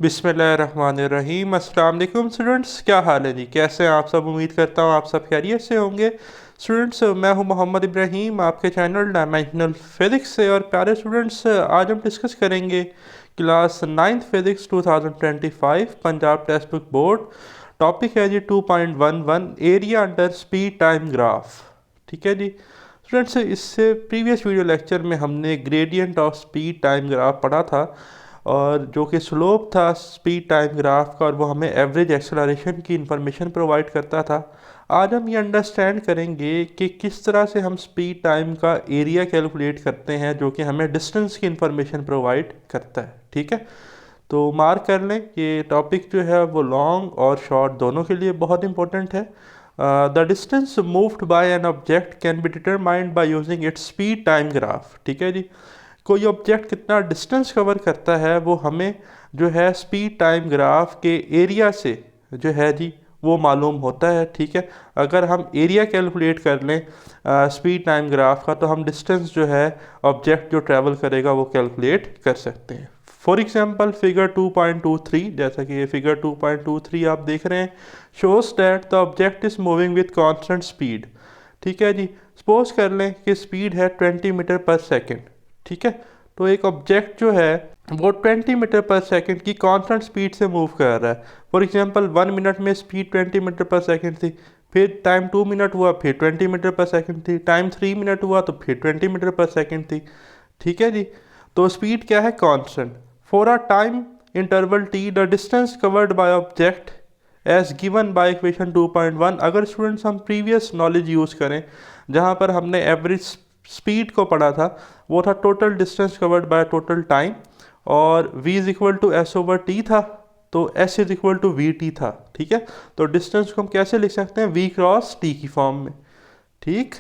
बिस्मिल्लाहिर्रहमानिर्रहीम। अस्सलाम वालेकुम स्टूडेंट्स, क्या हाल है जी? कैसे हैं आप सब? उम्मीद करता हूँ आप सब खैरियत से होंगे। स्टूडेंट्स, मैं हूँ मोहम्मद इब्राहीम, आपके चैनल डायमेंशनल फिज़िक्स से। और प्यारे स्टूडेंट्स, आज हम डिस्कस करेंगे class 9th physics 2025 Punjab text book board. Topic है जी 2.11 area under speed time graph. ठीक है जी स्टूडेंट्स, इससे प्रीवियस वीडियो लेक्चर में हमने gradient of speed time graph पढ़ा था, और जो कि स्लोप था स्पीड टाइम ग्राफ का, और वो हमें एवरेज एक्सेलरेशन की इंफॉर्मेशन प्रोवाइड करता था। आज हम ये अंडरस्टैंड करेंगे कि किस तरह से हम स्पीड टाइम का एरिया कैलकुलेट करते हैं, जो कि हमें डिस्टेंस की इंफॉर्मेशन प्रोवाइड करता है। ठीक है, तो मार्क कर लें कि टॉपिक जो है वो लॉन्ग और शॉर्ट दोनों के लिए बहुत इंपॉर्टेंट है। The distance moved by an object can be determined by using its speed time graph. ठीक है जी, कोई ऑब्जेक्ट कितना डिस्टेंस कवर करता है वो हमें जो है स्पीड टाइम ग्राफ के एरिया से जो है जी वो मालूम होता है। ठीक है, अगर हम एरिया कैलकुलेट कर लें स्पीड टाइम ग्राफ का, तो हम डिस्टेंस जो है ऑब्जेक्ट जो ट्रैवल करेगा वो कैलकुलेट कर सकते हैं। फॉर एग्जांपल फिगर 2.23, जैसा कि ये फिगर 2.23 आप देख रहे हैं, shows that the object is moving with constant speed. ठीक है जी, सपोज कर लें कि स्पीड है 20 मीटर पर सेकेंड। ठीक है, तो एक ऑब्जेक्ट जो है वो 20 मीटर पर सेकेंड की कांस्टेंट स्पीड से मूव कर रहा है। फॉर एग्जांपल 1 मिनट में स्पीड 20 मीटर पर सेकेंड थी, फिर टाइम 2 मिनट हुआ फिर 20 मीटर पर सेकेंड थी, टाइम 3 मिनट हुआ तो फिर 20 मीटर पर सेकेंड थी। ठीक है जी, तो स्पीड क्या है? Constant. For a time interval T the distance covered by object as given by equation 2.1। अगर स्टूडेंट्स हम प्रीवियस नॉलेज यूज़ करें, जहाँ पर हमने एवरेज स्पीड को पढ़ा था, वो था total distance covered by total time, और v is equal to S over T था, तो s is equal to V T था। ठीक है, तो डिस्टेंस को हम कैसे लिख सकते हैं? v क्रॉस t की फॉर्म में। ठीक,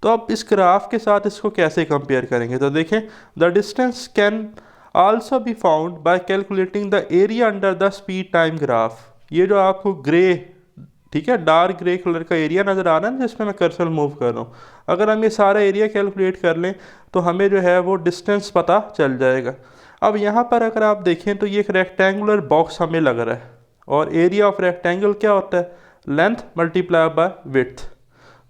तो अब इस ग्राफ के साथ इसको कैसे कंपेयर करेंगे? तो देखें, the distance can also be found by calculating the area under the speed time graph. ये जो आपको ग्रे, ठीक है, डार्क ग्रे कलर का एरिया नज़र आ रहा है ना, जिसमें मैं कर्सर मूव कर रहा हूँ, अगर हम ये सारा एरिया कैलकुलेट कर लें तो हमें जो है वो डिस्टेंस पता चल जाएगा। अब यहाँ पर अगर आप देखें तो ये एक रेक्टेंगुलर बॉक्स हमें लग रहा है, और एरिया ऑफ रेक्टेंगल क्या होता है? Length multiply by width.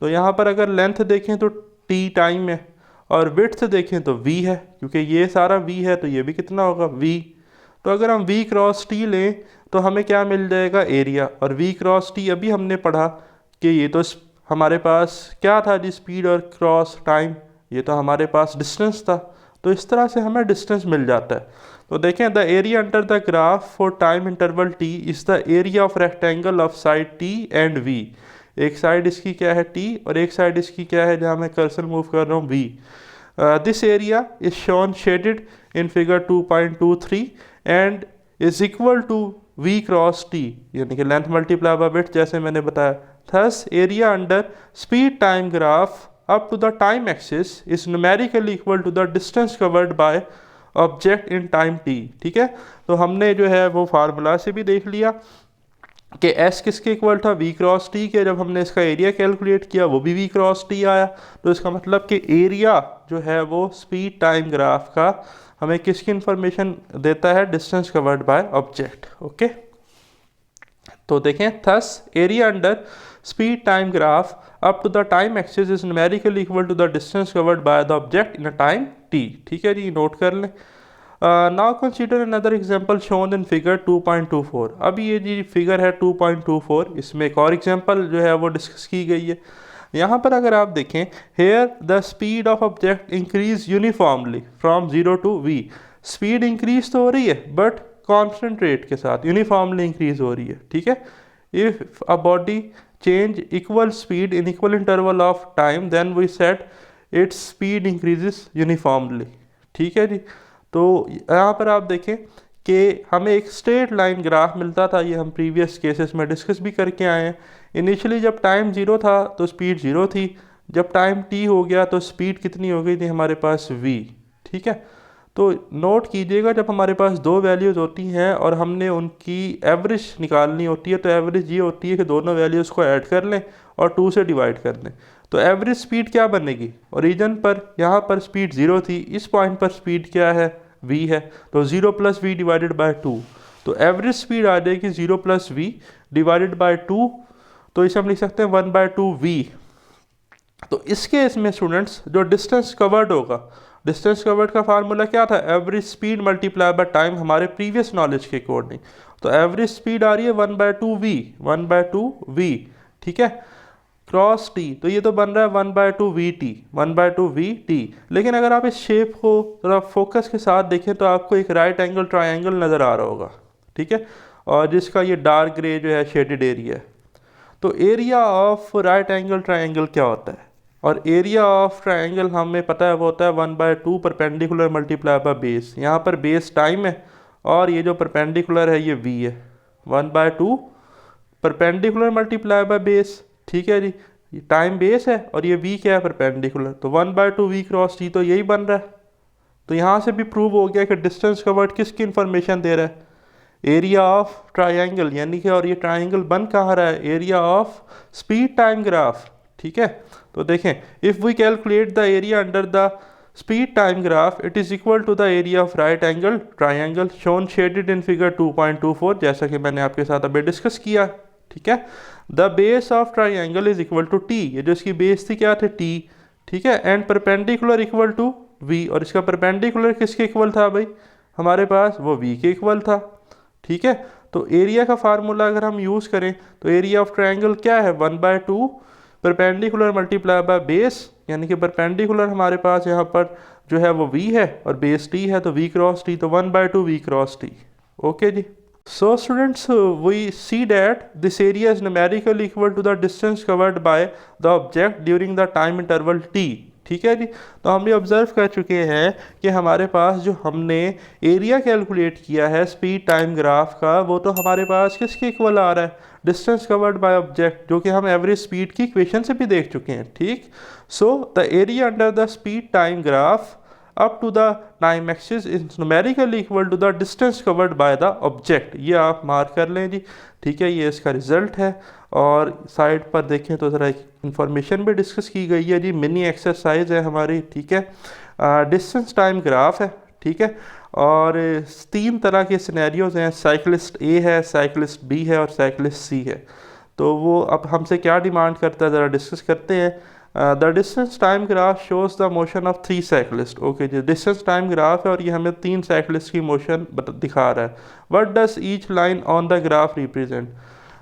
तो यहाँ पर अगर लेंथ देखें तो टी टाइम है, और विड्थ देखें तो वी है, क्योंकि ये सारा वी है तो ये भी कितना होगा? वी। तो अगर हम v क्रॉस टी लें तो हमें क्या मिल जाएगा? एरिया। और v क्रॉस टी अभी हमने पढ़ा कि ये तो हमारे पास क्या था जी? स्पीड और क्रॉस टाइम, ये तो हमारे पास डिस्टेंस था। तो इस तरह से हमें डिस्टेंस मिल जाता है। तो देखें, the area under the graph for time interval T is the area of rectangle of side T and v। एक साइड इसकी क्या है? t, और एक साइड इसकी क्या है जहाँ मैं कर्सर मूव कर रहा हूँ? v। This area is shown shaded in figure 2.23 and is equal to v cross t, यानी कि लेंथ मल्टीप्लाई बाय विड्थ, जैसे मैंने बताया। Thus area under speed time graph up to the time axis is numerically equal to the distance covered by object in time t। ठीक है, तो हमने जो है वो फार्मूला से भी देख लिया कि s किसके इक्वल था? v क्रॉस t के। जब हमने इसका एरिया कैलकुलेट किया वो भी v क्रॉस t आया। तो इसका मतलब कि एरिया जो है वो स्पीड टाइम ग्राफ का हमें किसकी इंफॉर्मेशन देता है? Distance covered by object. Okay, तो देखें, thus area under speed time graph up to the time axis is numerically equal to the distance covered by the object in a time t। ठीक है जी, note कर लें। Now consider another example shown in figure 2.24। अभी ये जी figure है 2.24, इसमें एक और एग्जांपल जो है वो डिस्कस की गई है। यहाँ पर अगर आप देखें, here the speed of object increase uniformly from 0 to v। Speed increase तो हो रही है बट कांस्टेंट रेट के साथ यूनिफॉर्मली इंक्रीज हो रही है। ठीक है, if a body change equal speed in equal interval of time then we set its speed increases uniformly. ठीक है जी, तो यहाँ पर आप देखें कि हमें एक स्ट्रेट लाइन ग्राफ मिलता था, ये हम प्रीवियस केसेस में डिस्कस भी करके आए हैं। इनिशियली जब टाइम ज़ीरो था तो स्पीड ज़ीरो थी, जब टाइम t हो गया तो स्पीड कितनी हो गई थी हमारे पास? v। ठीक है, तो नोट कीजिएगा, जब हमारे पास दो वैल्यूज़ होती हैं और हमने उनकी एवरेज निकालनी होती है, तो एवरेज ये होती है कि दोनों वैल्यूज़ को ऐड कर लें और 2 से डिवाइड कर लें। तो एवरेज स्पीड क्या बनेगी? ओरिजिन पर यहाँ पर स्पीड 0 थी, इस पॉइंट पर स्पीड क्या है? v है, तो 0 प्लस वी डिवाइडेड बाय 2। तो एवरेज स्पीड आ जाएगी 0 + v डिवाइडेड बाय 2, तो इसे हम लिख सकते हैं 1/2v। तो इस केस में स्टूडेंट्स जो डिस्टेंस कवर्ड होगा, डिस्टेंस कवर्ड का फार्मूला क्या था, average speed multiply by time, हमारे प्रीवियस नॉलेज के अकॉर्डिंग। तो एवरेज स्पीड आ रही है 1/2v, ठीक है, क्रॉस टी, तो ये तो बन रहा है 1/2vt। लेकिन अगर आप इस शेप को थोड़ा फोकस के साथ देखें तो आपको एक राइट एंगल ट्रायंगल नज़र आ रहा होगा, ठीक है, और जिसका ये डार्क ग्रे जो है शेडेड एरिया है। तो area of right angle triangle क्या होता है, और एरिया ऑफ ट्रायंगल हमें पता है वो होता है 1/2 परपेंडिकुलर मल्टीप्लाई बाय बेस। यहाँ पर बेस टाइम है और ये जो परपेंडिकुलर है ये v है, 1/2 परपेंडिकुलर मल्टीप्लाई बाय बेस, ठीक है जी, ये टाइम बेस है और ये v क्या है, परपेंडिकुलर, तो 1/2v क्रॉस t, तो यही बन रहा है। तो यहाँ से भी प्रूव हो गया कि डिस्टेंस कवर्ड किसकी इंफॉर्मेशन दे रहा है, एरिया ऑफ ट्रायंगल, यानी कि, और ये ट्रायंगल बन कहाँ रहा है, area of speed time graph, ठीक है। तो देखें, if we calculate the area under the speed time graph, it is equal to the area of right angle triangle shown shaded in figure 2.24, जैसा कि मैंने आपके साथ अभी डिस्कस किया, ठीक है। The base of triangle is equal to T, ये जो इसकी बेस थी क्या थे, टी, ठीक है, and perpendicular equal to V, और इसका परपेंडिकुलर किसके इक्वल था भाई, हमारे पास वो वी के इक्वल था, ठीक है। तो एरिया का फार्मूला अगर हम यूज़ करें तो एरिया ऑफ ट्रायंगल क्या है, 1/2 परपेंडिकुलर मल्टीप्लाई बाय बेस, यानी कि परपेंडिकुलर हमारे पास यहाँ पर जो है वो v है और बेस t है, तो v क्रॉस t, तो 1/2v क्रॉस t, ओके जी। So students, we see that this area is numerically equal to the distance covered by the object during the time interval t, ठीक है जी। तो हम ये observe कर चुके हैं कि हमारे पास जो हमने एरिया कैलकुलेट किया है स्पीड टाइम ग्राफ का, वो तो हमारे पास किसके इक्वल आ रहा है, डिस्टेंस कवर्ड बाय ऑब्जेक्ट, जो कि हम एवरेज स्पीड की इक्वेशन से भी देख चुके हैं, ठीक। So the area under the speed time graph up to the time axis is numerically equal to the distance covered by the object, ये आप मार्क कर लें जी, ठीक है, ये इसका रिजल्ट है। और साइड पर देखें तो ज़रा इंफॉर्मेशन भी डिस्कस की गई है जी, मिनी एक्सरसाइज है हमारी, ठीक है, डिस्टेंस टाइम ग्राफ है, ठीक है, और 3 तरह के सिनेरियोज हैं, साइकिलिस्ट ए है, साइकिलिस्ट बी है और साइकिलिस्ट सी है। तो वो अब हमसे क्या डिमांड करता है, ज़रा डिस्कस करते हैं। The distance time graph shows the motion of 3 cyclist, okay जी, डिस्टेंस टाइम ग्राफ है और ये हमें 3 साइकिलिस्ट की मोशन दिखा रहा है। What does each line on the graph represent,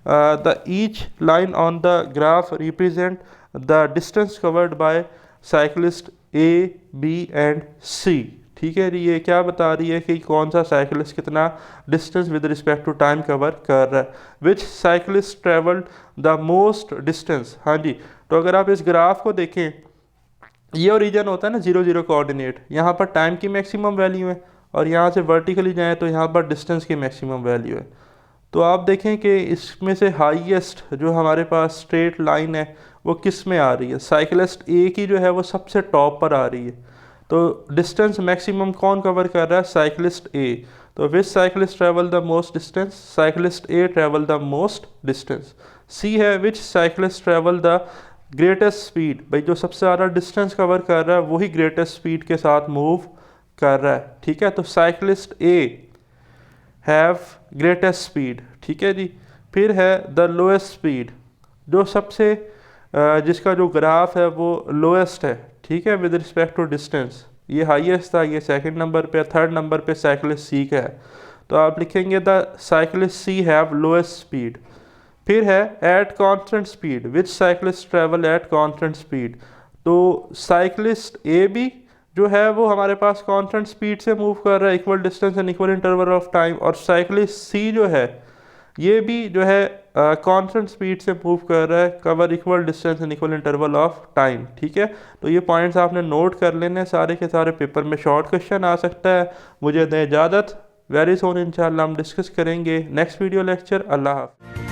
the each line on the graph represent the distance covered by cyclist A, B and C, ठीक है जी। ये क्या बता रही है कि कौन सा साइकिलिस्ट कितना distance with respect to time cover कर रहा है, which cyclist travelled the most distance, हाँ जी। तो अगर आप इस ग्राफ को देखें, ये ओरिजिन होता है ना 0 0 कोऑर्डिनेट, यहाँ पर टाइम की मैक्सिमम वैल्यू है और यहाँ से वर्टिकली जाएँ तो यहाँ पर डिस्टेंस की मैक्सिमम वैल्यू है। तो आप देखें कि इसमें से हाईएस्ट जो हमारे पास स्ट्रेट लाइन है वो किस में आ रही है, साइकिलिस्ट ए की जो है वो सबसे टॉप पर आ रही है। तो डिस्टेंस मैक्सिमम कौन कवर कर रहा है, साइकिलिस्ट ए। तो which cyclist travel the most distance, cyclist A travel the most distance. C है which cyclist travel the greatest speed, भाई जो सबसे ज़्यादा डिस्टेंस कवर कर रहा है वही ग्रेटेस्ट स्पीड के साथ मूव कर रहा है, ठीक है। तो cyclist A have greatest speed, ठीक है जी। फिर है द लोएस्ट स्पीड, जो सबसे जिसका जो ग्राफ है वो लोएस्ट है, ठीक है, विद रिस्पेक्ट टू डिस्टेंस। ये हाईएस्ट था, ये सेकंड नंबर पे, थर्ड नंबर पे साइकिलिस्ट सी का है। तो आप लिखेंगे the cyclist C have lowest speed. फिर है at constant speed, which cyclist travel at constant speed. तो साइकिलिस्ट ए भी जो है वो हमारे पास कांस्टेंट स्पीड से मूव कर रहा है, equal distance and equal interval of time, और साइकिलिस्ट सी जो है ये भी जो है कांस्टेंट स्पीड से मूव कर रहा है, cover equal distance and equal interval of time, ठीक है। तो ये पॉइंट्स आपने नोट कर लेने, सारे के सारे पेपर में शॉर्ट क्वेश्चन आ सकता है। मुझे दें इजाज़त, वेरी सोन इंशाल्लाह हम डिस्कस करेंगे नेक्स्ट वीडियो लेक्चर। अल्लाह हाफ़िज़।